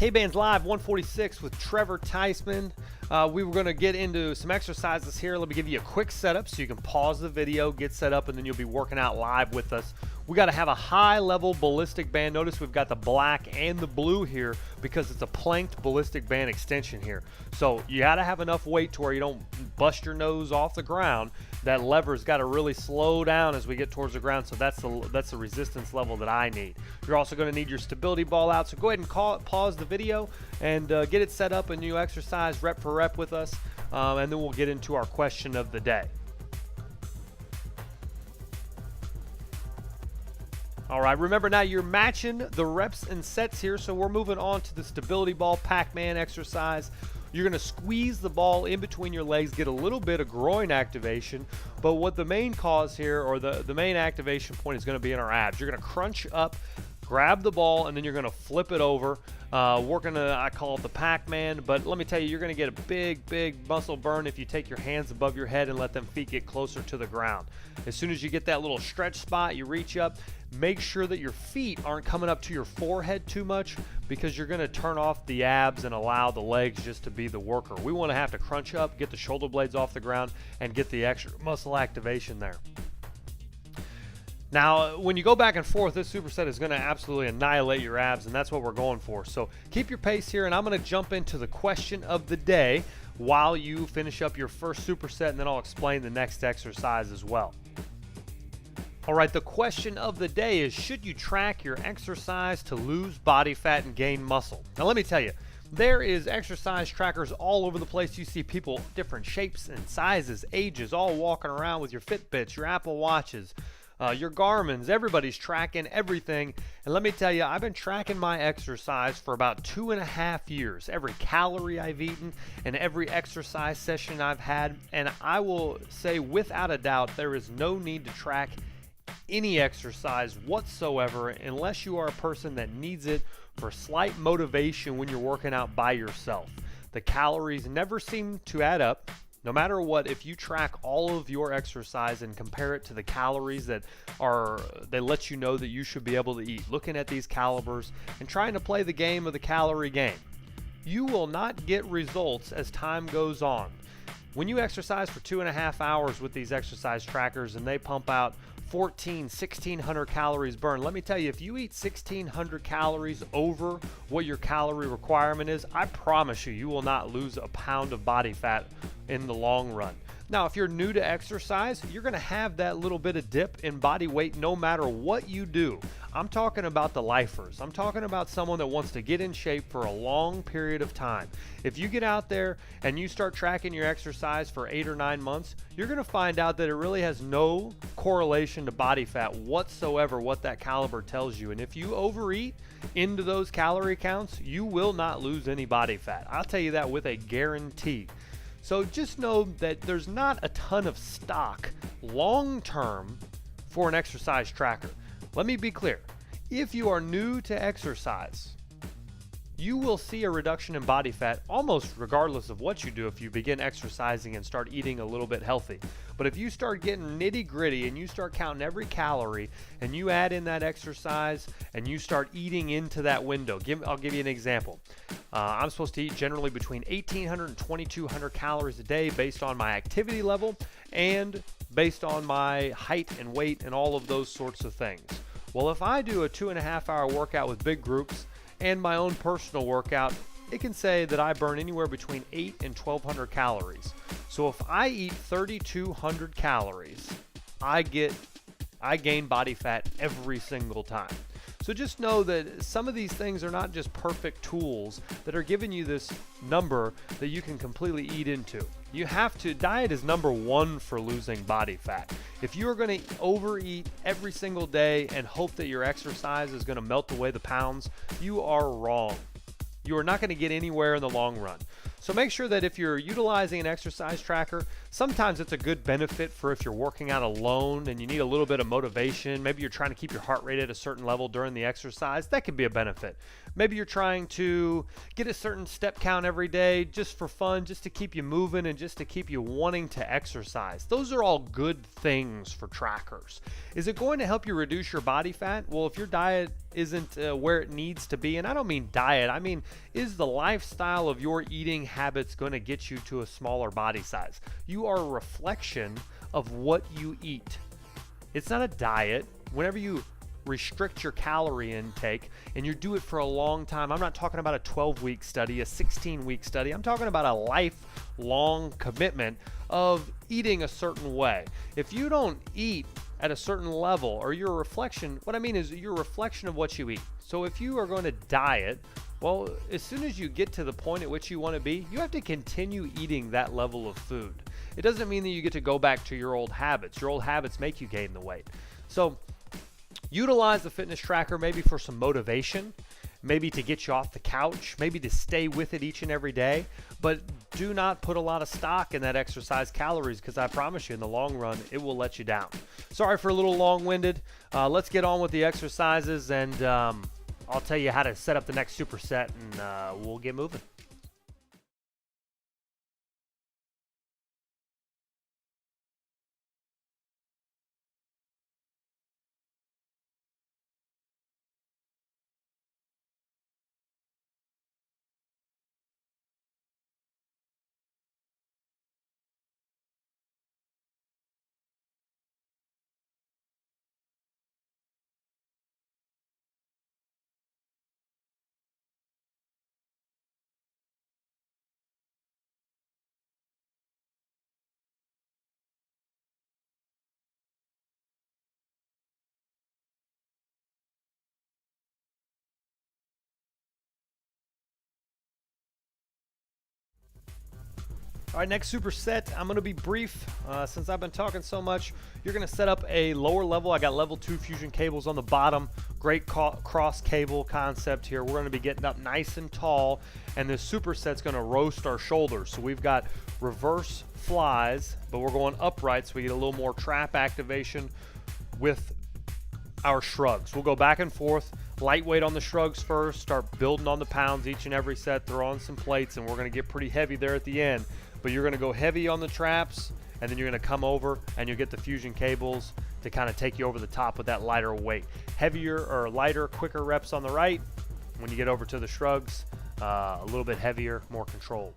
Kbands Live 146 with Trevor Theismann. We were going to get into some exercises here. Let me give you a quick setup so you can pause the video, get set up, and then you'll be working out live with us. We got to have a high-level ballistic band. Notice we've got the black and the blue here because it's a planked ballistic band extension here. So you got to have enough weight to where you don't bust your nose off the ground. That lever's got to really slow down as we get towards the ground, so that's the resistance level that I need. You're also going to need your stability ball out, so go ahead and pause the video and get it set up, a new exercise rep for rep with us, and then we'll get into our question of the day. All right, remember now you're matching the reps and sets here, so we're moving on to the stability ball Pac-Man exercise. You're going to squeeze the ball in between your legs, get a little bit of groin activation, but what the main cause here, or the main activation point, is going to be in our abs. You're going to crunch up, grab the ball, and then you're going to flip it over. Working I call it the Pac-Man, but let me tell you, you're going to get a big muscle burn if you take your hands above your head and let them feet get closer to the ground. As soon as you get that little stretch spot, you reach up, make sure that your feet aren't coming up to your forehead too much, because you're going to turn off the abs and allow the legs just to be the worker. We want to have to crunch up, get the shoulder blades off the ground, and get the extra muscle activation there. Now, when you go back and forth, this superset is going to absolutely annihilate your abs, and that's what we're going for. So keep your pace here, and I'm going to jump into the question of the day while you finish up your first superset, and then I'll explain the next exercise as well. All right, the question of the day is, should you track your exercise to lose body fat and gain muscle? Now, let me tell you, there is exercise trackers all over the place. You see people different shapes and sizes, ages, all walking around with your Fitbits, your Apple Watches, your Garmins. Everybody's tracking everything. And let me tell you, I've been tracking my exercise for about 2.5 years. Every calorie I've eaten and every exercise session I've had. And I will say without a doubt, there is no need to track any exercise whatsoever unless you are a person that needs it for slight motivation when you're working out by yourself. The calories never seem to add up. No matter what, if you track all of your exercise and compare it to the calories that they let you know that you should be able to eat, looking at these calibers and trying to play the game of the calorie game, you will not get results as time goes on. When you exercise for 2.5 hours with these exercise trackers and they pump out 1,600 calories burned, let me tell you, if you eat 1,600 calories over what your calorie requirement is, I promise you, you will not lose a pound of body fat in the long run. Now, if you're new to exercise, you're going to have that little bit of dip in body weight no matter what you do. I'm talking about the lifers. I'm talking about someone that wants to get in shape for a long period of time. If you get out there and you start tracking your exercise for 8 or 9 months, you're going to find out that it really has no correlation to body fat whatsoever, what that caliber tells you. And if you overeat into those calorie counts, you will not lose any body fat. I'll tell you that with a guarantee. So just know that there's not a ton of stock long-term for an exercise tracker. Let me be clear. If you are new to exercise, you will see a reduction in body fat almost regardless of what you do if you begin exercising and start eating a little bit healthy. But if you start getting nitty-gritty and you start counting every calorie and you add in that exercise and you start eating into that window, I'll give you an example. I'm supposed to eat generally between 1,800 and 2,200 calories a day based on my activity level and based on my height and weight and all of those sorts of things. Well, if I do a 2.5 hour workout with big groups and my own personal workout, it can say that I burn anywhere between 8 and 1,200 calories. So if I eat 3,200 calories, I gain body fat every single time. So just know that some of these things are not just perfect tools that are giving you this number that you can completely eat into. You have to, diet is number one for losing body fat. If you are going to overeat every single day and hope that your exercise is going to melt away the pounds, you are wrong. You are not going to get anywhere in the long run. So make sure that if you're utilizing an exercise tracker, sometimes it's a good benefit for if you're working out alone and you need a little bit of motivation. Maybe you're trying to keep your heart rate at a certain level during the exercise. That can be a benefit. Maybe you're trying to get a certain step count every day just for fun, just to keep you moving and just to keep you wanting to exercise. Those are all good things for trackers. Is it going to help you reduce your body fat? Well, if your diet isn't where it needs to be, and I don't mean diet, I mean, is the lifestyle of your eating habits going to get you to a smaller body size? You are a reflection of what you eat. It's not a diet. Whenever you restrict your calorie intake and you do it for a long time, I'm not talking about a 12-week study, a 16-week study. I'm talking about a lifelong commitment of eating a certain way. If you don't eat at a certain level, or you're a reflection, what I mean is you're a reflection of what you eat. So if you are going to diet, well, as soon as you get to the point at which you want to be, you have to continue eating that level of food. It doesn't mean that you get to go back to your old habits. Your old habits make you gain the weight. So utilize the fitness tracker maybe for some motivation, maybe to get you off the couch, maybe to stay with it each and every day, but do not put a lot of stock in that exercise calories, because I promise you in the long run, it will let you down. Sorry for a little long-winded. Let's get on with the exercises, and I'll tell you how to set up the next superset, and we'll get moving. All right, next superset, I'm going to be brief. Since I've been talking so much, you're going to set up a lower level. I got level 2 fusion cables on the bottom. Great cross cable concept here. We're going to be getting up nice and tall, and this superset's going to roast our shoulders. So we've got reverse flies, but we're going upright so we get a little more trap activation with our shrugs. We'll go back and forth, lightweight on the shrugs first, start building on the pounds each and every set, throw on some plates, and we're going to get pretty heavy there at the end. But you're going to go heavy on the traps, and then you're going to come over and you'll get the fusion cables to kind of take you over the top with that lighter weight. Heavier or lighter, quicker reps on the right. When you get over to the shrugs, a little bit heavier, more controlled.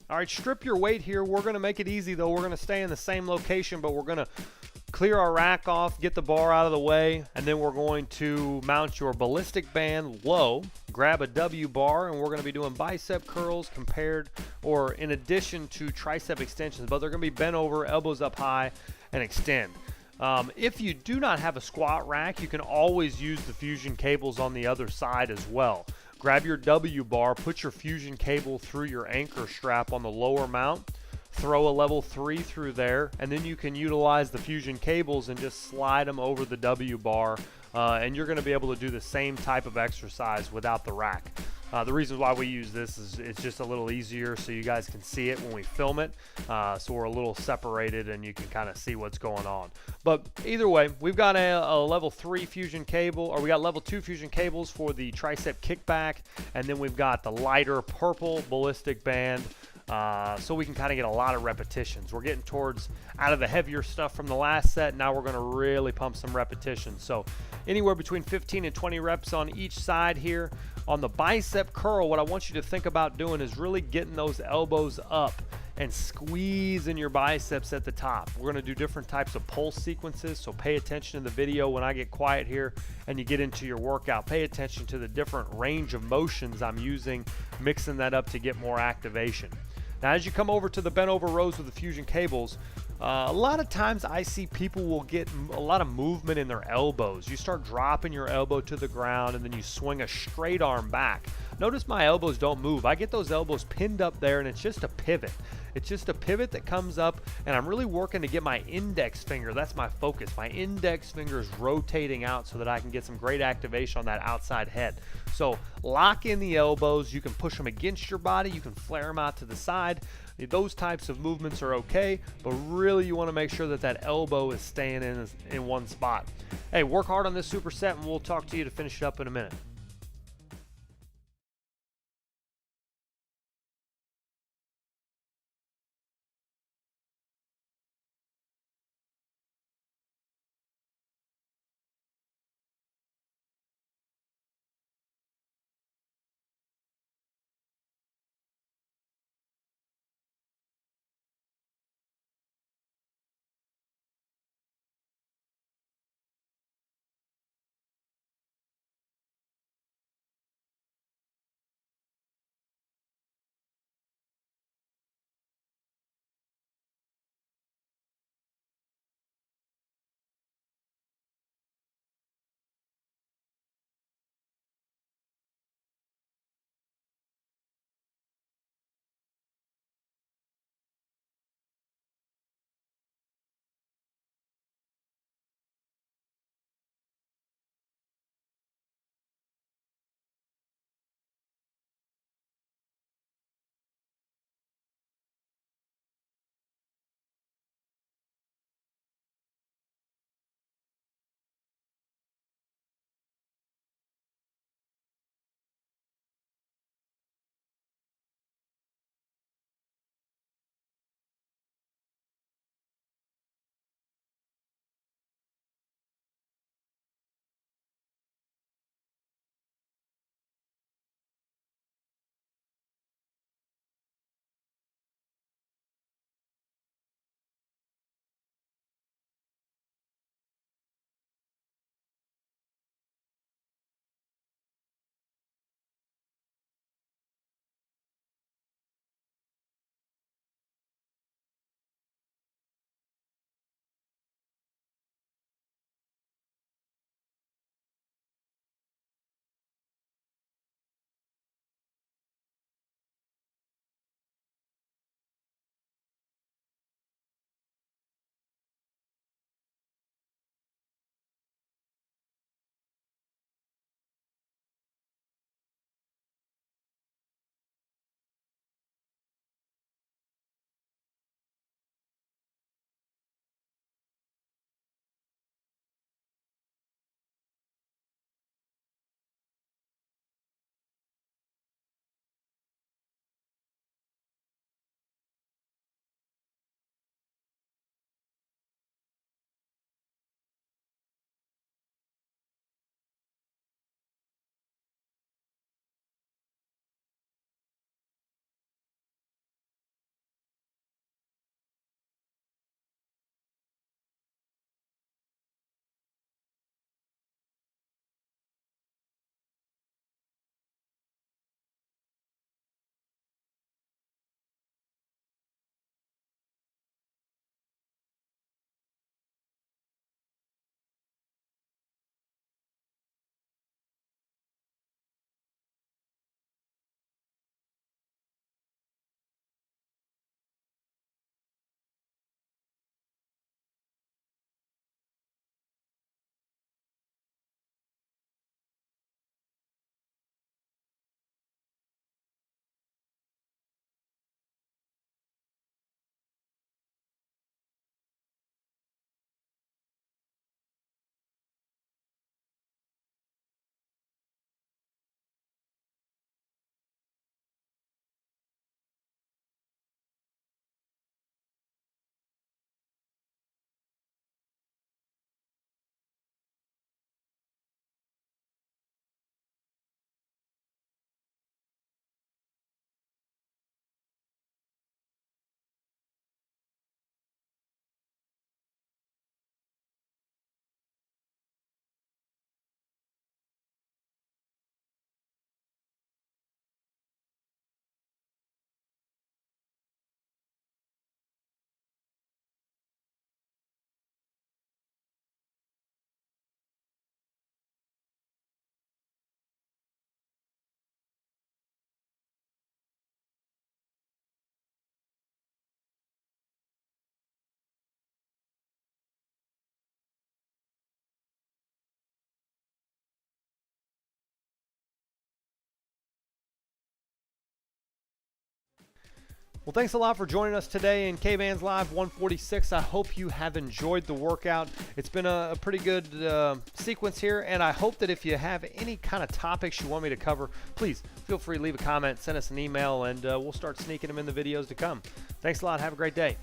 All right, strip your weight here. We're going to make it easy, though. We're going to stay in the same location, but we're going to clear our rack off, get the bar out of the way, and then we're going to mount your ballistic band low, grab a W bar, and we're going to be doing bicep curls compared or in addition to tricep extensions, but they're going to be bent over, elbows up high, and extend. If you do not have a squat rack, you can always use the fusion cables on the other side as well. Grab your W bar, put your fusion cable through your anchor strap on the lower mount, throw a level 3 through there, and then you can utilize the fusion cables and just slide them over the W bar, and you're going to be able to do the same type of exercise without the rack. The reason why we use this is it's just a little easier so you guys can see it when we film it, so we're a little separated and you can kind of see what's going on. But either way, we've got a level 3 fusion cable, or we got level 2 fusion cables for the tricep kickback, and then we've got the lighter purple ballistic band, so we can kind of get a lot of repetitions. We're getting towards out of the heavier stuff from the last set. Now we're going to really pump some repetitions. So anywhere between 15 and 20 reps on each side here. On the bicep curl, what I want you to think about doing is really getting those elbows up and squeezing your biceps at the top. We're going to do different types of pulse sequences, so pay attention to the video when I get quiet here and you get into your workout. Pay attention to the different range of motions I'm using, mixing that up to get more activation. Now, as you come over to the bent over rows with the fusion cables, a lot of times I see people will get a lot of movement in their elbows. You start dropping your elbow to the ground and then you swing a straight arm back. Notice my elbows don't move. I get those elbows pinned up there and it's just a pivot. It's just a pivot that comes up, and I'm really working to get my index finger, that's my focus. My index finger is rotating out so that I can get some great activation on that outside head. So lock in the elbows. You can push them against your body. You can flare them out to the side. Those types of movements are okay, but really you want to make sure that that elbow is staying in one spot. Hey, work hard on this superset, and we'll talk to you to finish it up in a minute. Well, thanks a lot for joining us today in Kbands Live 146. I hope you have enjoyed the workout. It's been a pretty good sequence here, and I hope that if you have any kind of topics you want me to cover, please feel free to leave a comment, send us an email, and we'll start sneaking them in the videos to come. Thanks a lot. Have a great day.